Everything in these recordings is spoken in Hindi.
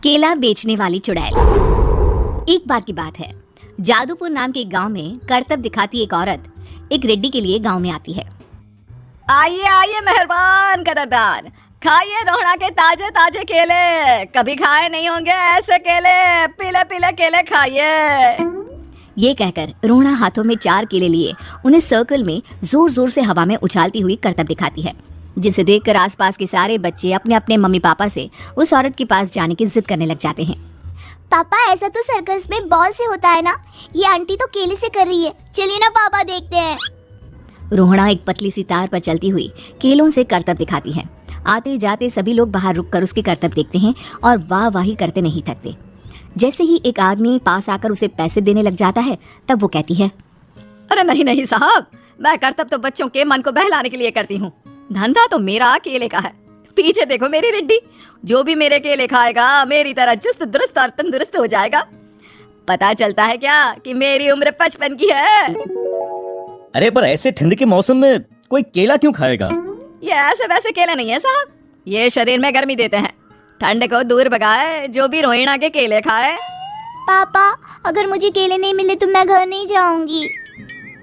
केला बेचने वाली चुड़ैल। एक बार की बात है, जादूपुर नाम के एक गांव में करतब दिखाती एक औरत एक रेड्डी के लिए गांव में आती है। आइए आइए मेहरबान कदरदान, खाइए रोहड़ा के ताजे ताजे केले, कभी खाए नहीं होंगे ऐसे केले, पीले पीले केले खाइए। ये कहकर रोहड़ा हाथों में 4 केले लिए उन्हें सर्कल में जोर जोर से हवा में उछालती हुई करतब दिखाती है, जिसे देखकर आसपास के सारे बच्चे अपने अपने मम्मी पापा से उस औरत के पास जाने की जिद करने लग जाते हैं। पापा ऐसा तो सर्कस में बॉल से होता है ना, ये आंटी तो केले से कर रही है, चलिए ना पापा देखते हैं। रोहड़ा एक पतली सी तार पर चलती हुई केलों से करतब दिखाती है। आते जाते सभी लोग बाहर रुककर उसके करतब देखते हैं और वाह वाही करते नहीं थकते। जैसे ही एक आदमी पास आकर उसे पैसे देने लग जाता है, तब वो कहती है, अरे नहीं नहीं साहब, मैं करतब तो बच्चों के मन को बहलाने के लिए करती हूँ, धंधा तो मेरा केले का है। पीछे देखो मेरी रिड्डी, जो भी मेरे केले खाएगा मेरी तरह चुस्त दुरुस्त और तंदुरुस्त हो जाएगा। पता चलता है क्या कि मेरी उम्र 55 की है। अरे पर ऐसे ठंड के मौसम में कोई केला क्यों खाएगा? ये ऐसे वैसे केले नहीं है साहब, ये शरीर में गर्मी देते हैं, ठंड को दूर भगाए, जो भी रोहिणा के केले खाए। पापा अगर मुझे केले नहीं मिले तो मैं घर नहीं जाऊंगी।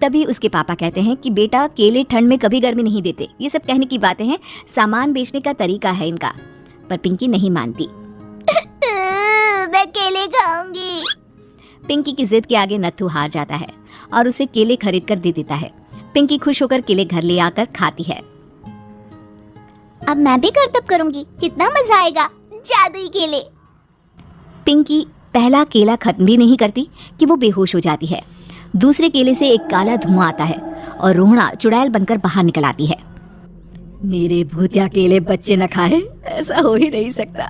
तभी उसके पापा कहते हैं कि बेटा, केले ठंड में कभी गर्मी नहीं देते। ये सब कहने की बातें हैं, सामान बेचने का तरीका है इनका। पर पिंकी नहीं मानती। मैं केले खाऊंगी। पिंकी की जिद के आगे नत्थू हार जाता है और उसे केले खरीद कर दे देता है। पिंकी खुश होकर केले घर ले आकर खाती है। अब मैं भी करतब करूंगी, कितना मजा आएगा, जादुई केले। पिंकी पहला केला खत्म भी नहीं करती कि वो बेहोश हो जाती है। दूसरे केले से एक काला धुआं आता है और रोहड़ा चुड़ैल बनकर बाहर निकल आती है। मेरे भूतिया केले बच्चे न खाए, ऐसा हो ही नहीं सकता।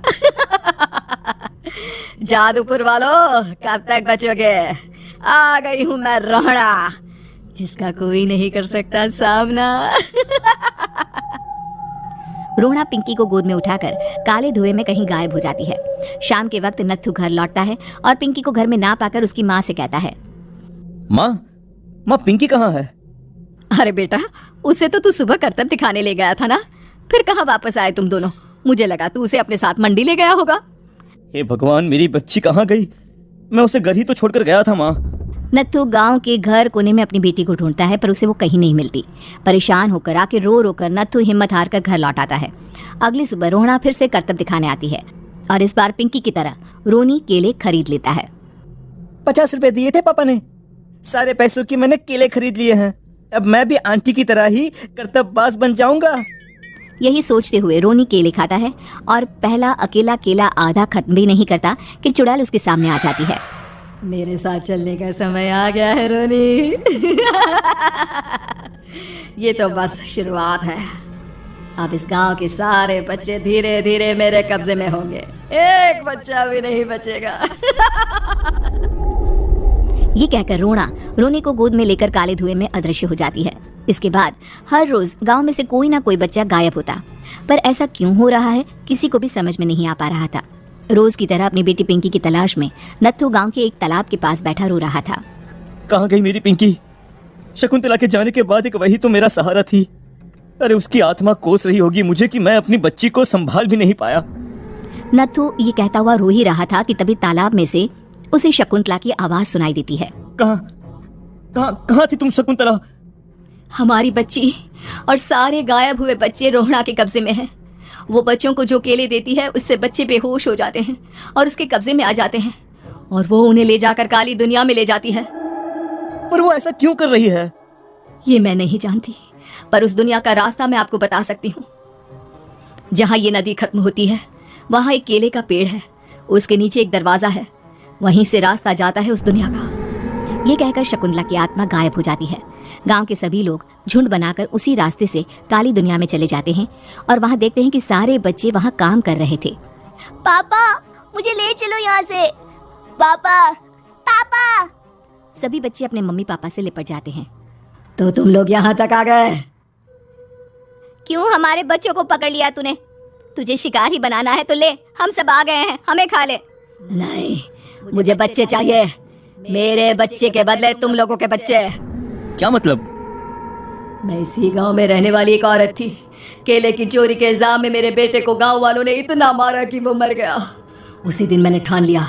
जादूपुर वालों, कब तक बचोगे? आ गई हूँ मैं रोहड़ा, जिसका कोई नहीं कर सकता सामना। रोहड़ा पिंकी को गोद में उठाकर काले धुएं में कहीं गायब हो जाती है। शाम के वक्त नत्थू घर लौटता है और पिंकी को घर में ना पाकर उसकी माँ से कहता है, माँ पिंकी कहाँ है? अरे बेटा, उसे तो तू सुबह करतब दिखाने ले गया था ना, फिर कहाँ वापस आए तुम दोनों? मुझे लगा तू उसे अपने साथ मंडी ले गया होगा। हे भगवान, मेरी बच्ची कहाँ गई? मैं उसे घर ही तो छोड़कर गया था माँ। नत्थू गांव के घर कोने में अपनी बेटी को ढूंढता है, पर उसे वो कहीं नहीं मिलती। परेशान होकर आके रो रो कर नत्थू हिम्मत हार कर घर लौट आता है। अगली सुबह रोहड़ा फिर से करतब दिखाने आती है और इस बार पिंकी की तरह रोनी केले खरीद लेता है। 50 रुपए दिए थे पापा ने, सारे पैसों की मैंने केले खरीद लिए हैं। अब मैं भी आंटी की तरह ही करतबबाज बन जाऊंगा। यही सोचते हुए रोनी केले खाता है और पहला अकेला केला आधा खत्म भी नहीं करता कि चुड़ैल उसके सामने आ जाती है। मेरे साथ चलने का समय आ गया है रोनी। ये तो बस शुरुआत है। अब इस गांव के सारे बच्चे धीरे धीरे मेरे कब्जे में होंगे, एक बच्चा भी नहीं बचेगा। ये कहकर रोना रोनी को गोद में लेकर काले धुएं में अदृश्य हो जाती है। इसके बाद हर रोज गांव में से कोई ना कोई बच्चा गायब होता, पर ऐसा क्यों हो रहा है किसी को भी समझ में नहीं आ पा रहा था। रोज की तरह अपनी बेटी पिंकी की तलाश में नत्थू गांव के एक तालाब के पास बैठा रो रहा था। कहाँ गई मेरी पिंकी? शकुंतला के जाने के बाद एक वही तो मेरा सहारा थी। अरे उसकी आत्मा कोस रही होगी मुझे कि मैं अपनी बच्ची को संभाल भी नहीं पाया। नत्थू ये कहता हुआ रो ही रहा था कि तभी तालाब में से उसे शकुंतला की आवाज सुनाई देती है। कहाँ थी तुम शकुंतला? हमारी बच्ची और सारे गायब हुए बच्चे रोहड़ा के कब्जे में हैं। वो बच्चों को जो केले देती है उससे बच्चे बेहोश हो जाते हैं और उसके कब्जे में आ जाते हैं और वो उन्हें ले जाकर काली दुनिया में ले जाती है। पर वो ऐसा क्यों कर रही है? ये मैं नहीं जानती, पर उस दुनिया का रास्ता मैं आपको बता सकती हूँ। जहाँ ये नदी खत्म होती है वहाँ एक केले का पेड़ है, उसके नीचे एक दरवाजा है, वहीं से रास्ता जाता है उस दुनिया का। ये कहकर शकुंतला की आत्मा गायब हो जाती है। गांव के सभी लोग झुंड बनाकर उसी रास्ते से काली दुनिया में चले जाते हैं और वहां देखते हैं कि सारे बच्चे वहां काम कर रहे थे। पापा मुझे ले चलो यहाँ से, पापा पापा। सभी बच्चे अपने मम्मी पापा से लिपट जाते हैं। तो तुम लोग यहाँ तक आ गए? क्यों हमारे बच्चों को पकड़ लिया तूने? तुझे शिकार ही बनाना है तो ले, हम सब आ गए हैं, हमें खा ले। नहीं, मुझे बच्चे चाहिए, मेरे बच्चे के बदले तुम लोगों के बच्चे। क्या मतलब? मैं इसी गांव में रहने वाली एक औरत थी। केले की चोरी के इल्जाम में मेरे बेटे को गांव वालों ने इतना मारा कि वो मर गया। उसी दिन मैंने ठान लिया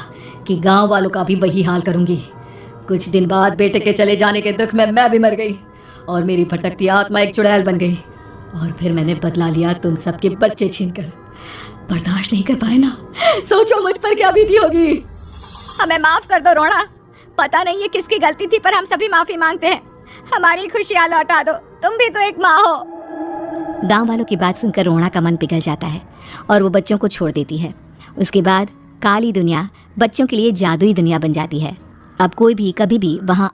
कि गांव वालों का भी वही हाल करूंगी। कुछ दिन बाद बेटे के चले जाने के दुख में मैं भी मर गई और मेरी भटकती आत्मा एक चुड़ैल बन गई। और फिर मैंने बदला लिया तुम सबके बच्चे छीनकर। बर्दाश्त नहीं कर पाए ना, सोचो मुझ पर क्या बीती होगी। हमें माफ कर दो रोना। पता नहीं ये किसकी गलती थी, पर हम सभी माफी मांगते हैं। हमारी खुशियाँ लौटा दो, तुम भी तो एक माँ हो। गांव वालों की बात सुनकर रोना का मन पिघल जाता है और वो बच्चों को छोड़ देती है। उसके बाद काली दुनिया बच्चों के लिए जादुई दुनिया बन जाती है। अब कोई भी कभी भी वहां